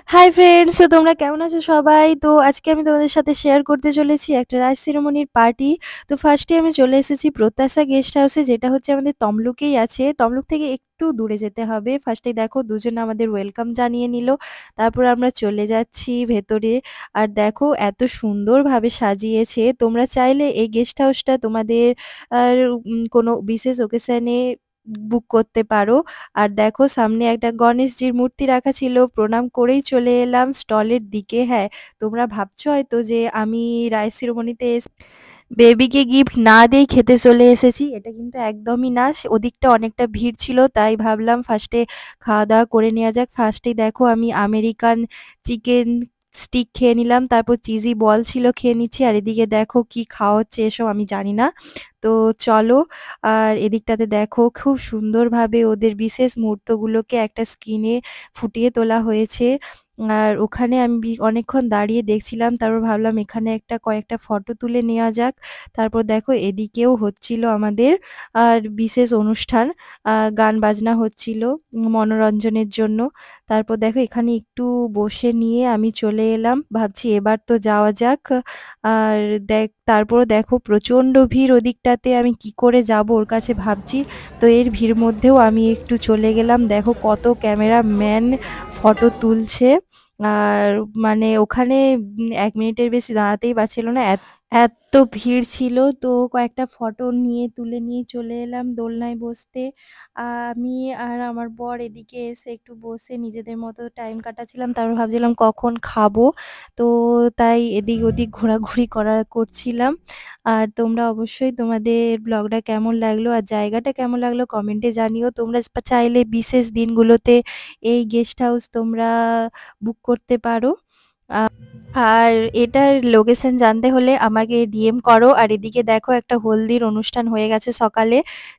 Hi friends, তো তোমরা কেমন আছো সবাই? তো আজকে আমি তোমাদের সাথে শেয়ার করতে চলেছি একটা রাজ সেরেমনির পার্টি। তো ফার্স্টে আমি চলে এসেছি প্রত্যাশা গেস্ট হাউসে, যেটা হচ্ছে আমাদের তমলুকেই আছে। তমলুক থেকে একটু দূরে যেতে হবে। ফার্স্টেই দেখো দুজন আমাদের ওয়েলকাম জানিয়ে নিল। তারপর আমরা চলে যাচ্ছি ভেতরে। আর দেখো এত সুন্দরভাবে সাজিয়েছে। তোমরা চাইলে এই গেস্ট হাউসটা তোমাদের কোনো বিশেষ ওকেশনে বুক করতে পারো। আর দেখো সামনে একটা গণেশজির মূর্তি রাখা ছিল, প্রণাম করেই চলে এলাম স্টলের দিকে। হ্যাঁ, তোমরা ভাবছো হয়তো যে আমি রাইস সেরেমনিতে বেবিকে গিফট না দিয়েই খেতে চলে এসেছি। এটা কিন্তু একদমই না। ওদিকটা অনেকটা ভিড় ছিল, তাই ভাবলাম ফার্স্টে খাওয়া দাওয়া করে নেওয়া যাক। ফার্স্টেই দেখো আমি আমেরিকান চিকেন স্টিক খেয়ে নিলাম, তারপর চিজি বল ছিল খেয়ে নিচ্ছি। আর এদিকে দেখো কি খাওয়া হচ্ছে, এসব আমি জানি না। তো চলো। আর এদিকটাতে দেখো খুব সুন্দরভাবে ওদের বিশেষ মুহূর্তগুলোকে একটা স্ক্রিনে ফুটিয়ে তোলা হয়েছে। আর ওখানে আমি অনেকক্ষণ দাঁড়িয়ে দেখছিলাম। তারপর ভাবলাম এখানে কয়েকটা ফটো তুলে নেওয়া যাক। তারপর দেখো এদিকেও হচ্ছিল আমাদের বিশেষ অনুষ্ঠান। গান বাজনা হচ্ছিল মনোরঞ্জনের জন্য। তারপর দেখো এখানে একটু বসে নিয়ে আমি চলে এলাম। ভাবছি এবার তো যাওয়া যাক। আর তারপর দেখো প্রচণ্ড ভিড় ওদিকটাতে, আমি কি করে যাব ওর কাছে ভাবছি। তো এর ভিড় মধ্যেও আমি একটু চলে গেলাম। দেখো কত ক্যামেরাম্যান ফটো তুলছে। আর মানে ওখানে ১ মিনিটের বেশি দাঁড়াতেই পারছিল না। এত ভিড় ছিল। তো কয়েকটা ফটো তুলে নিয়ে চলে এলাম দোলনায় বসতে। আমি আর আমার বর এদিকে এসে একটু বসে নিজেদের মতো টাইম কাটাচ্ছিলাম। তারপর ভাবছিলাম কখন খাবো। তো তাই এদিক ওদিক ঘোরাঘুরি করছিলাম। আর তোমরা অবশ্যই তোমাদের ব্লগটা কেমন লাগলো আর জায়গাটা কেমন লাগলো কমেন্টে জানিও। তোমরা চাইলে বিশেষ দিনগুলোতে এই গেস্ট হাউস তোমরা বুক করতে পারো। আর এটার লোকেশন জানতে হলে আমাকে ডিএম করো। আর এদিকে দেখো একটা হলদির অনুষ্ঠান হয়ে গেছে সকালে,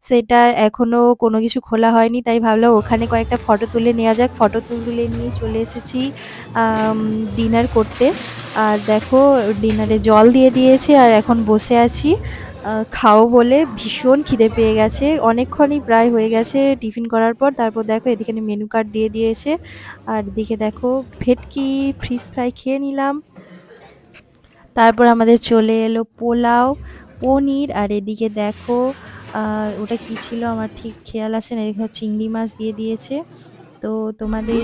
সেটা এখনো কোনো কিছু খোলা হয়নি, তাই ভাবলাম ওখানে কয়েকটা ফটো তুলে নেওয়া যাক। ফটো তুলে নিয়ে চলে এসেছি ডিনার করতে। আর দেখো ডিনারে জল দিয়ে দিয়েছে আর এখন বসে আছি খাবো বলে। ভীষণ খিদে পেয়ে গেছে, অনেকক্ষণই প্রায় হয়ে গেছে টিফিন করার পর। তারপর দেখো এদিকে মেনু কার্ড দিয়ে দিয়েছে। আর এদিকে দেখো ভেটকি ফিশ ফ্রাই খেয়ে নিলাম। তারপর আমাদের চলে এলো পোলাও, পনির। আর এদিকে দেখো ওটা কি ছিল আমার ঠিক খেয়াল আসে না। এদিকে চিংড়ি মাছ দিয়ে দিয়েছে। তো তোমাদের